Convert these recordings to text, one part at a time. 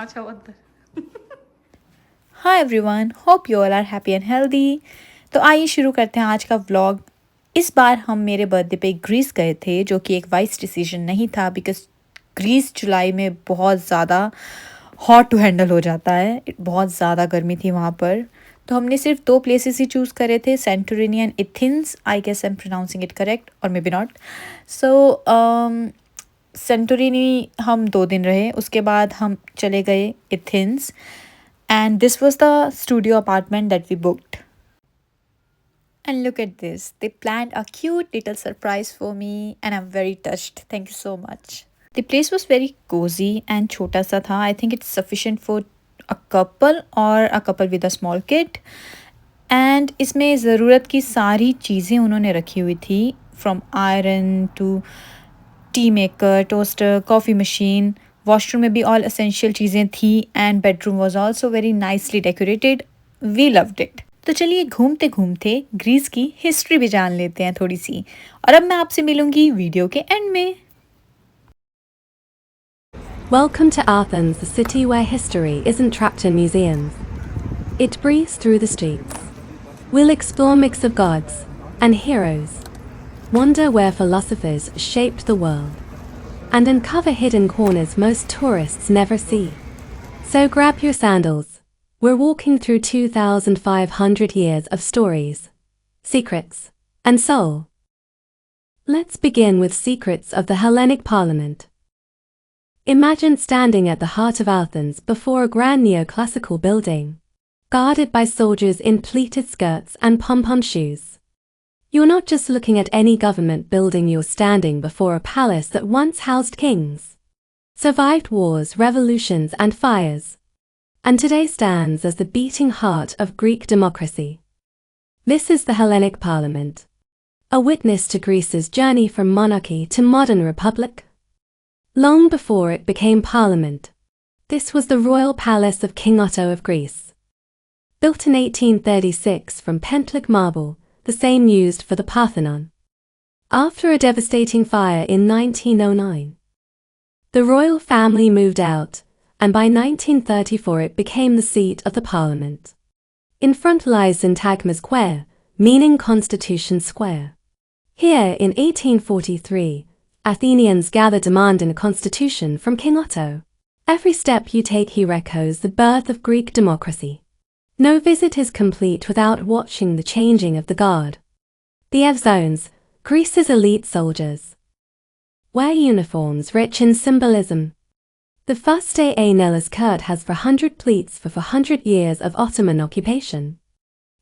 अच्छा वो अंदर। Hi everyone, hope you all are happy and healthy. तो आइए शुरू करते हैं आज का व्लॉग। इस बार हम मेरे बर्थडे पे ग्रीस गए थे, जो कि एक वाइज डिसीजन नहीं था बिकॉज ग्रीस जुलाई में बहुत ज़्यादा हॉट टू हैंडल हो जाता है। बहुत ज़्यादा गर्मी थी वहाँ पर। तो हमने सिर्फ 2 प्लेसेस ही चूज़ करे थे, Santorini and Athens. I guess I am pronouncing it correct और maybe not. So Santorini हम 2 दिन रहे, उसके बाद हम चले गए Athens and this was the studio apartment that we booked. And look at this, they planned a cute little surprise for me and I'm very touched. Thank you so much. The place was very cozy and chota sa tha. I think it's sufficient for a couple or a couple with a small kid. And इसमें ज़रूरत की सारी चीज़ें उन्होंने रखी हुई थी, from iron to tea maker, toaster, coffee machine. Washroom में भी ऑल एसेंशियल चीज़ें थी and bedroom was also very nicely decorated. We loved it. तो चलिए घूमते घूमते ग्रीस की हिस्ट्री भी जान लेते हैं थोड़ी सी, और अब मैं आपसे मिलूंगी वीडियो के एंड में। Welcome to Athens, the city where history isn't trapped in museums. It breathes through the streets. We'll explore a mix of gods and heroes, wonder where philosophers shaped the world, and uncover hidden corners most tourists never see. So grab your sandals. We're walking through 2,500 years of stories, secrets, and soul. Let's begin with secrets of the Hellenic Parliament. Imagine standing at the heart of Athens before a grand neoclassical building, guarded by soldiers in pleated skirts and pom-pom shoes. You're not just looking at any government building, you're standing before a palace that once housed kings, survived wars, revolutions, and fires, and today stands as the beating heart of Greek democracy. This is the Hellenic Parliament, a witness to Greece's journey from monarchy to modern republic. Long before it became parliament, this was the royal palace of King Otto of Greece. Built in 1836 from Pentelic marble, the same used for the Parthenon. After a devastating fire in 1909, the royal family moved out, and by 1934 it became the seat of the parliament. In front lies Syntagma Square, meaning Constitution Square. Here, in 1843, Athenians gathered demanding a constitution from King Otto. Every step you take here echoes the birth of Greek democracy. No visit is complete without watching the changing of the guard. The Evzones, Greece's elite soldiers, wear uniforms rich in symbolism. The Fuste Nellis Kurt has 400 pleats for 400 years of Ottoman occupation.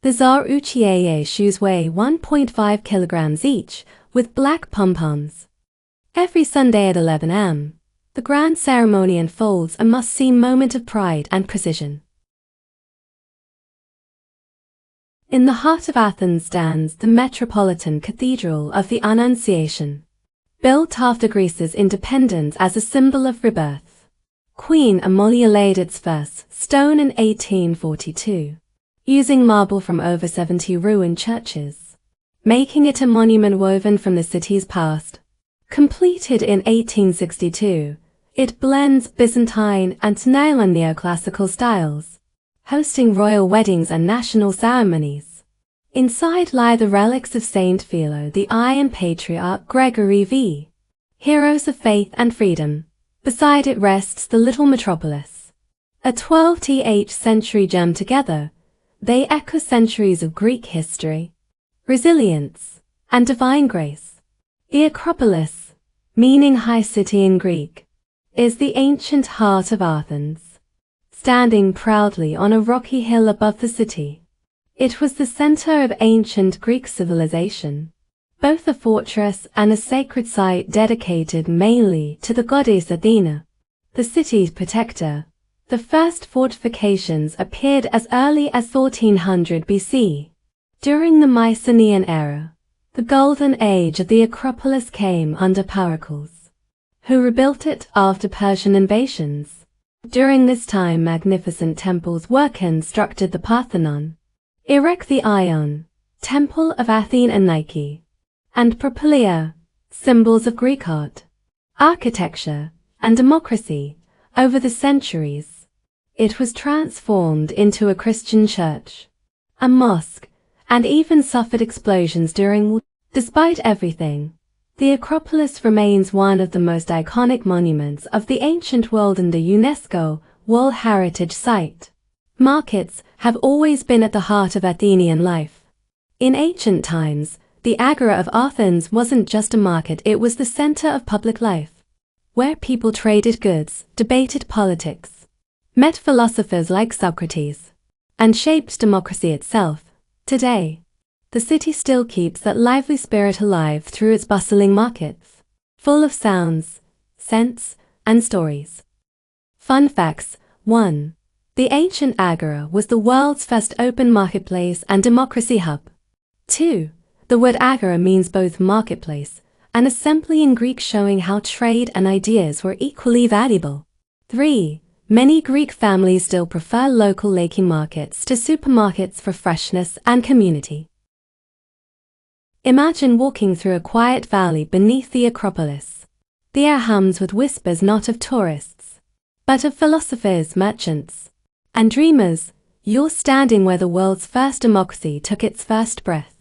The Tsar Uchiaye shoes weigh 1.5 kilograms each, with black pom-poms. Every Sunday at 11 am, the grand ceremony unfolds, a must-see moment of pride and precision. In the heart of Athens stands the Metropolitan Cathedral of the Annunciation, built after Greece's independence as a symbol of rebirth. Queen Amelia laid its first stone in 1842, using marble from over 70 ruined churches, making it a monument woven from the city's past. Completed in 1862, it blends Byzantine and neoclassical styles, hosting royal weddings and national ceremonies. Inside lie the relics of Saint Philo the I and Patriarch Gregory V, heroes of faith and freedom. Beside it rests the little metropolis, a 12th century gem. Together, they echo centuries of Greek history, resilience, and divine grace. The Acropolis, meaning high city in Greek, is the ancient heart of Athens, standing proudly on a rocky hill above the city. It was the center of ancient Greek civilization, both a fortress and a sacred site dedicated mainly to the goddess Athena, the city's protector. The first fortifications appeared as early as 1400 BC. During the Mycenaean era, the golden age of the Acropolis came under Pericles, who rebuilt it after Persian invasions. During this time, magnificent temples were constructed: the Parthenon, Erech the Ion, Temple of Athene and Nike, and Propylaea, symbols of Greek art, architecture, and democracy. Over the centuries, it was transformed into a Christian church, a mosque, and even suffered explosions during war. Despite everything, the Acropolis remains one of the most iconic monuments of the ancient world and the UNESCO World Heritage Site. Markets have always been at the heart of Athenian life. In ancient times, the Agora of Athens wasn't just a market, it was the center of public life, where people traded goods, debated politics, met philosophers like Socrates, and shaped democracy itself. Today, the city still keeps that lively spirit alive through its bustling markets, full of sounds, scents, and stories. Fun facts: 1. The ancient Agora was the world's first open marketplace and democracy hub. 2. The word Agora means both marketplace and assembly in Greek, showing how trade and ideas were equally valuable. 3. Many Greek families still prefer local laking markets to supermarkets for freshness and community. Imagine walking through a quiet valley beneath the Acropolis. The air hums with whispers not of tourists, but of philosophers, merchants, and dreamers. You're standing where the world's first democracy took its first breath.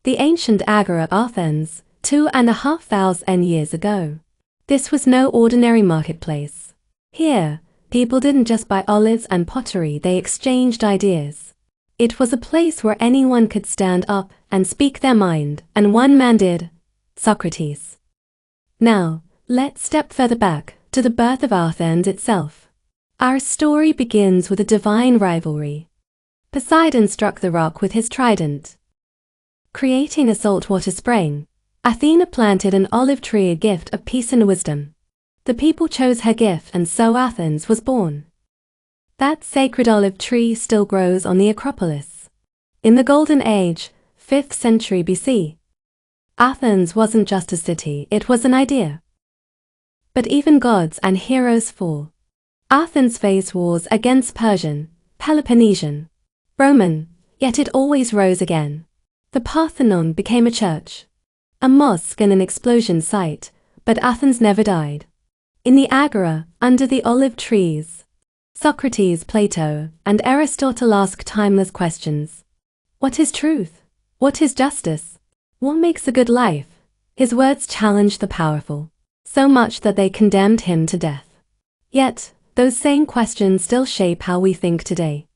The ancient Agora of Athens, 2,500 years ago. This was no ordinary marketplace. Here, people didn't just buy olives and pottery, they exchanged ideas. It was a place where anyone could stand up and speak their mind, and one man did: Socrates. Now, let's step further back, to the birth of Athens itself. Our story begins with a divine rivalry. Poseidon struck the rock with his trident, creating a saltwater spring. Athena planted an olive tree, a gift of peace and wisdom. The people chose her gift, and so Athens was born. That sacred olive tree still grows on the Acropolis. In the Golden Age, 5th century BC, Athens wasn't just a city, it was an idea. But even gods and heroes fall. Athens faced wars against Persian, Peloponnesian, Roman, yet it always rose again. The Parthenon became a church, a mosque and an explosion site, but Athens never died. In the Agora, under the olive trees, Socrates, Plato, and Aristotle ask timeless questions. What is truth? What is justice? What makes a good life? His words challenged the powerful, so much that they condemned him to death. Yet, those same questions still shape how we think today.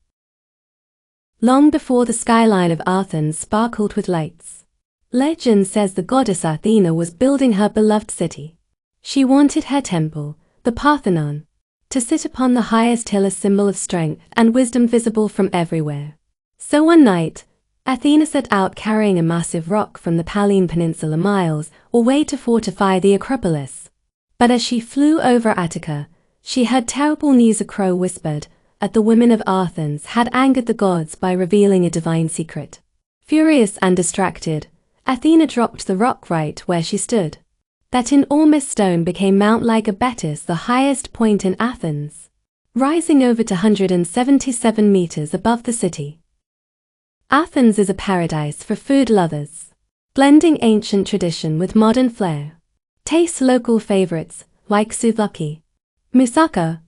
Long before the skyline of Athens sparkled with lights, legend says the goddess Athena was building her beloved city. She wanted her temple, the Parthenon, to sit upon the highest hill, a symbol of strength and wisdom visible from everywhere. So one night, Athena set out carrying a massive rock from the Pallene Peninsula, miles away, to fortify the Acropolis. But as she flew over Attica, she heard terrible news. A crow whispered at the women of Athens had angered the gods by revealing a divine secret. Furious and distracted, Athena dropped the rock right where she stood. That enormous stone became Mount Lygobetis, the highest point in Athens, rising over 277 meters above the city. Athens is a paradise for food lovers, blending ancient tradition with modern flair. Taste local favorites like souvlaki, moussaka,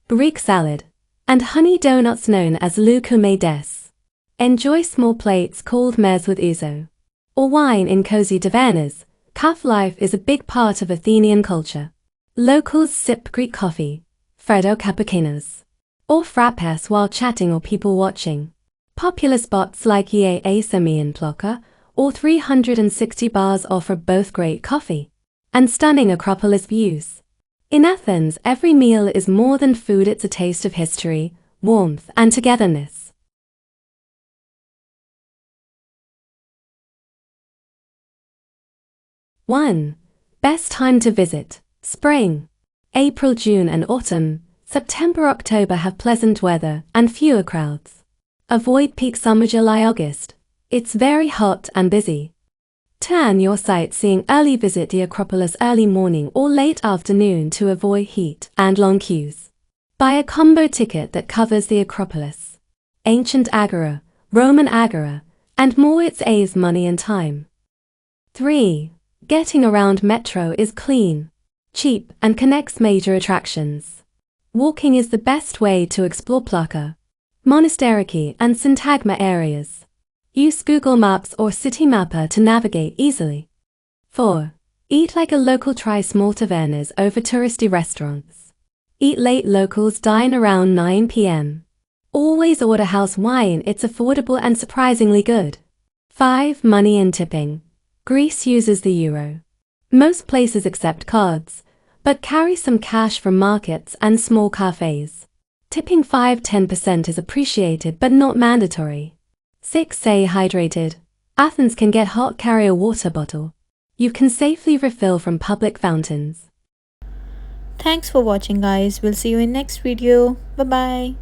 Greek salad, and honey donuts known as loukoumades. Enjoy small plates called mez with ouzo, or wine in cozy tavernas. Cafe life is a big part of Athenian culture. Locals sip Greek coffee, freddo cappuccinos, or frappes while chatting or people watching. Popular spots like Ye Asemi in Plaka or 360 bars offer both great coffee and stunning Acropolis views. In Athens, every meal is more than food, it's a taste of history, warmth, and togetherness. 1. Best time to visit: spring. April, June, and autumn. September, October have pleasant weather and fewer crowds. Avoid peak summer, July, August. It's very hot and busy. Turn your sightseeing early. Visit the Acropolis early morning or late afternoon to avoid heat and long queues. Buy a combo ticket that covers the Acropolis, ancient Agora, Roman Agora, and more. It saves money and time. 3. Getting around metro is clean, cheap, and connects major attractions. Walking is the best way to explore Plaka, Monasteriki, and Syntagma areas. Use Google Maps or City Mapper to navigate easily. 4. Eat like a local. Try small tavernas over touristy restaurants. Eat late. Locals dine around 9 p.m. Always order house wine, it's affordable and surprisingly good. 5. Money and tipping. Greece uses the euro. Most places accept cards, but carry some cash from markets and small cafes. Tipping 5–10% is appreciated but not mandatory. 6. Stay hydrated. Athens can get hot. Carry a water bottle. You can safely refill from public fountains. Thanks for watching, guys. We'll see you in next video. Bye bye.